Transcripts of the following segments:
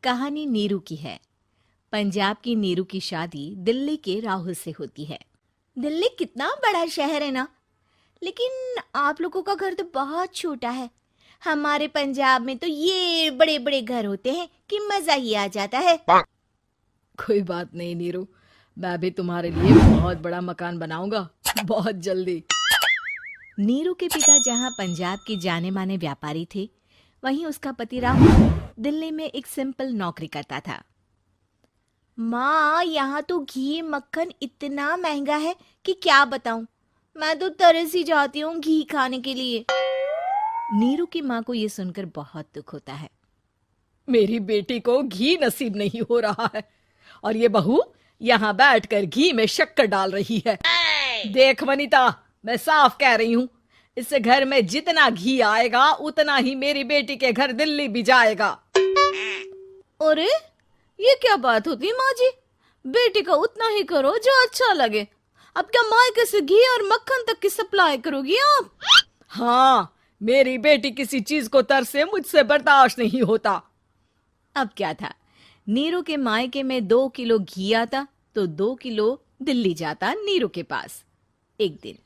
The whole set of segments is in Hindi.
कहानी नीरू की है। पंजाब की नीरू की शादी दिल्ली के राहुल से होती है। दिल्ली कितना बड़ा शहर है ना, लेकिन आप लोगों का घर तो बहुत छोटा है। हमारे पंजाब में तो ये बड़े बड़े घर होते हैं कि मजा ही आ जाता है। कोई बात नहीं नीरू, मैं भी तुम्हारे लिए बहुत बड़ा मकान बनाऊंगा बहुत जल्दी। नीरू के पिता जहाँ पंजाब के जाने माने व्यापारी थे, वहीं उसका पति राहुल दिल्ली में एक सिंपल नौकरी करता था। माँ, यहाँ तो घी मक्खन इतना महंगा है कि क्या बताऊं। मैं तो तरस ही जाती हूँ घी खाने के लिए। नीरू की माँ को ये सुनकर बहुत दुख होता है। मेरी बेटी को घी नसीब नहीं हो रहा है और ये बहू यहाँ बैठकर घी में शक्कर डाल रही है। देख वनिता, मैं साफ कह रही हूँ, इस घर में जितना घी आएगा उतना ही मेरी बेटी के घर दिल्ली भी जाएगा। अरे, ये क्या बात होती माँ जी? बेटी का उतना ही करो जो अच्छा लगे। अब क्या मायके से घी और मक्खन तक की सप्लाई करोगी आप? हाँ, मेरी बेटी किसी चीज को तरसे मुझसे बर्दाश्त नहीं होता। अब क्या था, नीरू के मायके में 2 किलो घी आता तो 2 किलो दिल्ली जाता नीरू के पास। एक दिन,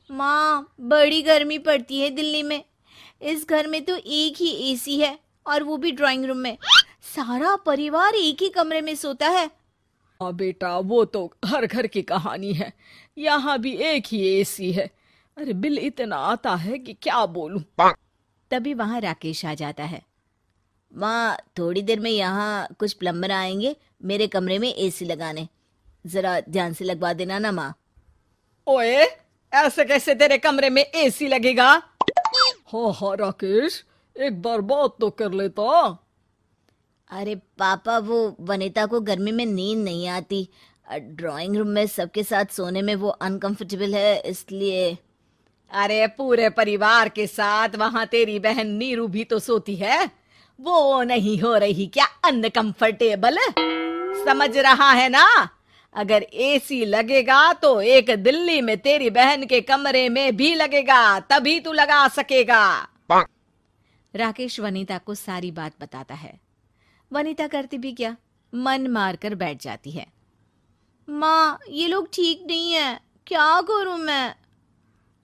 माँ, बड़ी गर्मी पड़ती है दिल्ली में। इस घर में तो एक ही एसी है और वो भी ड्राइंग रूम में। सारा परिवार एक ही कमरे में सोता है। हाँ बेटा, वो तो हर घर की कहानी है। यहाँ भी एक ही एसी है। अरे बिल इतना आता है कि क्या बोलूं। तभी वहां राकेश आ जाता है। माँ, थोड़ी देर में यहाँ कुछ प्लम्बर आएंगे मेरे कमरे में एसी लगाने। जरा ध्यान से लगवा देना ना माँ। ओए, ऐसे कैसे तेरे कमरे में एसी लगेगा? हाँ राकेश, एक बार बात तो कर लेता। अरे पापा, वो वनिता को गर्मी में नींद नहीं आती। ड्राइंग रूम में सबके साथ सोने में वो अनकंफर्टेबल है, इसलिए। अरे पूरे परिवार के साथ वहां तेरी बहन नीरू भी तो सोती है। वो नहीं हो रही क्या अनकंफर्टेबल? समझ रहा है ना? अगर एसी लगेगा तो एक दिल्ली में तेरी बहन के कमरे में भी लगेगा, तभी तू लगा सकेगा। राकेश वनिता को सारी बात बताता है। वनिता करती भी क्या, मन मार कर बैठ जाती है। माँ, ये लोग ठीक नहीं है, क्या करूं मैं?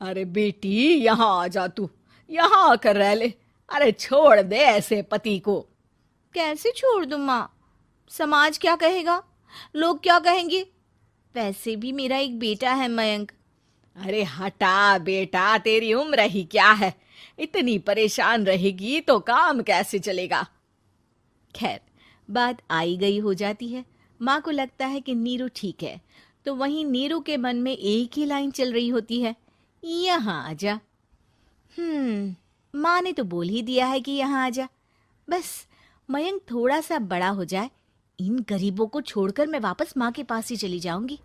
अरे बेटी, यहाँ आ जा, तू यहाँ आकर रह ले। अरे छोड़ दे ऐसे पति को। कैसे छोड़ दूं माँ? समाज क्या कहेगा, लोग क्या कहेंगे? वैसे भी मेरा एक बेटा है मयंक। अरे हटा बेटा, तेरी उम्र ही क्या है, इतनी परेशान रहेगी तो काम कैसे चलेगा। खैर, बात आई गई हो जाती है। माँ को लगता है कि नीरू ठीक है, तो वहीं नीरू के मन में एक ही लाइन चल रही होती है, यहाँ आजा। माँ ने तो बोल ही दिया है कि यहाँ आजा। बस मयंक थोड़ा सा बड़ा हो जाए, इन गरीबों को छोड़कर मैं वापस माँ के पास ही चली जाऊंगी।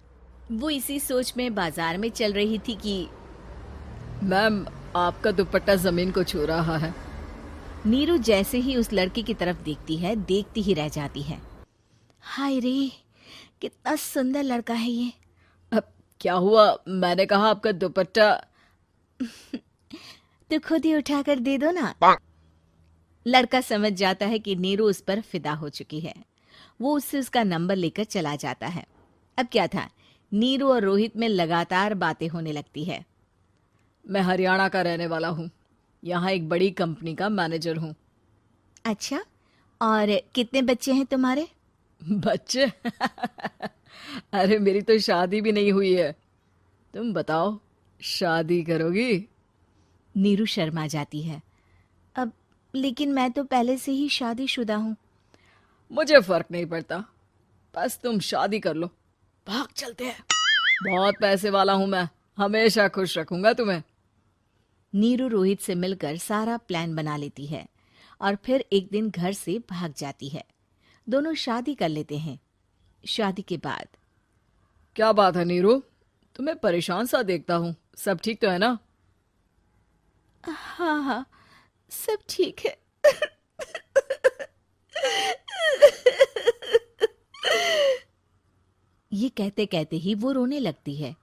वो इसी सोच में बाजार में चल रही थी कि मैम, आपका दुपट्टा जमीन को छू रहा है। नीरू जैसे ही उस लड़की की तरफ देखती है, देखती ही रह जाती है। हाय रे, कितना सुंदर लड़का है ये। अब क्या हुआ? मैंने कहा आपका दुपट्टा। तो खुद ही उठाकर दे दो ना। लड़का समझ जाता है कि नीरू उस पर फिदा हो चुकी है। वो उससे उसका नंबर लेकर चला जाता है। अब क्या था, नीरू और रोहित में लगातार बातें होने लगती है। मैं हरियाणा का रहने वाला हूँ, यहाँ एक बड़ी कंपनी का मैनेजर हूँ। अच्छा, और कितने बच्चे हैं तुम्हारे? बच्चे? अरे मेरी तो शादी भी नहीं हुई है। तुम बताओ, शादी करोगी? नीरू शर्मा जाती है। अब लेकिन मैं तो पहले से ही शादीशुदा हूँ। मुझे फर्क नहीं पड़ता, बस तुम शादी कर लो, भाग चलते हैं। बहुत पैसे वाला हूं मैं, हमेशा खुश रखूंगा तुम्हें। नीरू रोहित से मिलकर सारा प्लान बना लेती है और फिर एक दिन घर से भाग जाती है। दोनों शादी कर लेते हैं। शादी के बाद, क्या बात है नीरू, तुम्हें परेशान सा देखता हूँ, सब ठीक तो है ना? हाँ हाँ, सब ठीक है। ये कहते कहते ही वो रोने लगती है।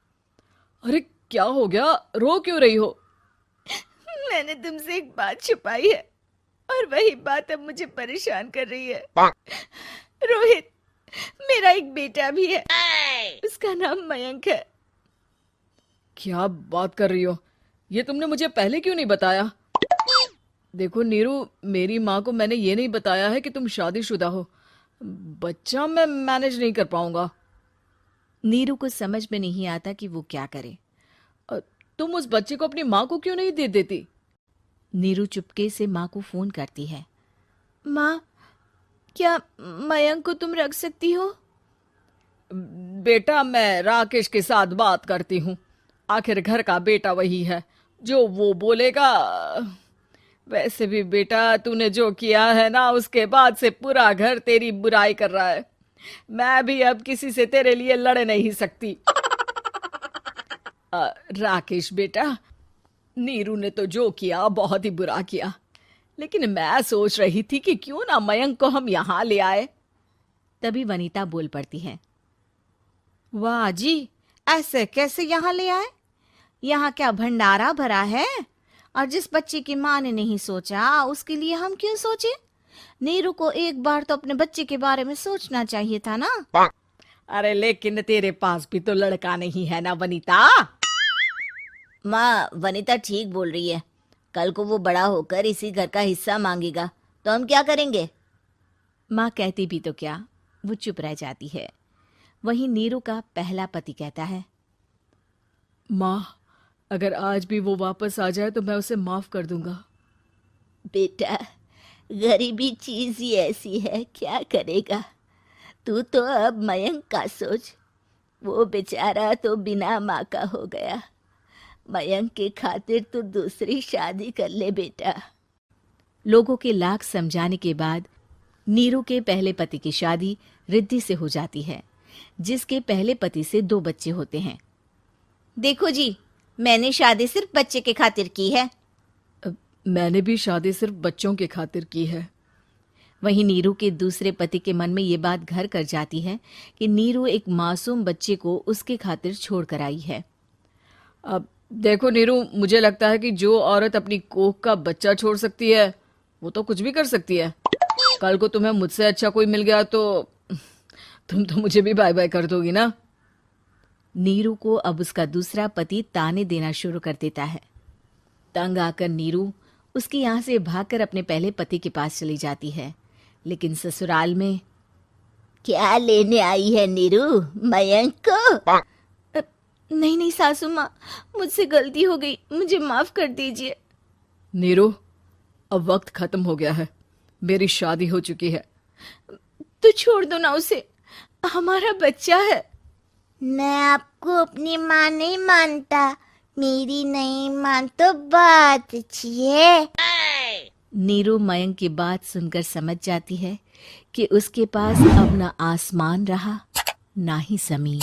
अरे क्या हो गया, रो क्यों रही हो? मैंने तुमसे एक बात छुपाई है। और वही बात अब मुझे परेशान कर रही है। रोहित, मेरा एक बेटा भी है, उसका नाम मयंक है। क्या बात कर रही हो? ये तुमने मुझे पहले क्यों नहीं बताया? देखो नीरू, मेरी माँ को मैंने ये नहीं बताया है कि तुम शादीशुदा हो। बच्चा मैं मैनेज नहीं कर पाऊंगा। नीरू को समझ में नहीं आता कि वो क्या करे। अ, तुम उस बच्चे को अपनी माँ को क्यों नहीं दे देती? नीरू चुपके से माँ को फोन करती है। माँ, क्या मयंक को तुम रख सकती हो? बेटा, मैं राकेश के साथ बात करती हूँ। आखिर घर का बेटा वही है, जो वो बोलेगा। वैसे भी बेटा, तूने जो किया है ना, उसके बाद से पूरा घर तेरी बुराई कर रहा है। मैं भी अब किसी से तेरे लिए लड़ नहीं सकती। राकेश बेटा, नीरू ने तो जो किया बहुत ही बुरा किया, लेकिन मैं सोच रही थी कि क्यों ना मयंक को हम यहाँ ले आए। तभी वनीता बोल पड़ती है। वाह जी, ऐसे कैसे यहाँ ले आए? यहाँ क्या भंडारा भरा है? और जिस बच्चे की माँ ने नहीं सोचा, उसके लिए हम क्यों सोचे? नीरू को एक बार तो अपने बच्चे के बारे में सोचना चाहिए था ना। अरे लेकिन तेरे पास भी तो लड़का नहीं है ना वनीता। माँ, वनीता ठीक बोल रही है। कल को वो बड़ा होकर इसी घर का हिस्सा मांगेगा तो हम क्या करेंगे? माँ कहती भी तो क्या, वो चुप रह जाती है। वहीं नीरू का पहला पति कहता है। माँ, अगर आज भी वो वापस आ जाए तो मैं उसे माफ कर दूंगा। बेटा, गरीबी चीज ही ऐसी है, क्या करेगा? तू तो अब मयंक का सोच। वो बेचारा तो बिना माँ का हो गया। मयंक के खातिर तू दूसरी शादी कर ले बेटा। लोगों के लाख समझाने के बाद नीरू के पहले पति की शादी रिद्धि से हो जाती है, जिसके पहले पति से 2 बच्चे होते हैं। देखो जी, मैंने शादी सिर्फ बच्चे के खातिर की है। मैंने भी शादी सिर्फ बच्चों के खातिर की है। वहीं नीरू के दूसरे पति के मन में ये बात घर कर जाती है कि नीरू एक मासूम बच्चे को उसके खातिर छोड़ कर आई है। अब देखो नीरू, मुझे लगता है कि जो औरत अपनी कोख का बच्चा छोड़ सकती है, वो तो कुछ भी कर सकती है। कल को तुम्हें मुझसे अच्छा कोई मिल गया तो तुम तो मुझे भी बाय बाय कर दोगी ना। नीरू को अब उसका दूसरा पति ताने देना शुरू कर देता है। तंग आकर नीरू उसके यहाँ से भागकर अपने पहले पति के पास चली जाती है, लेकिन ससुराल में क्या लेने आई है नीरू, मयंक को? नहीं नहीं सासू माँ, मुझसे गलती हो गई, मुझे माफ कर दीजिए। नीरू, अब वक्त खत्म हो गया है, मेरी शादी हो चुकी है। तो छोड़ दो ना उसे, हमारा बच्चा है। मैं आपको अपनी माँ नहीं मानता, मेरी नहीं मान तो बात अच्छी है। नीरू मयंक की बात सुनकर समझ जाती है कि उसके पास अब ना आसमान रहा ना ही जमीन।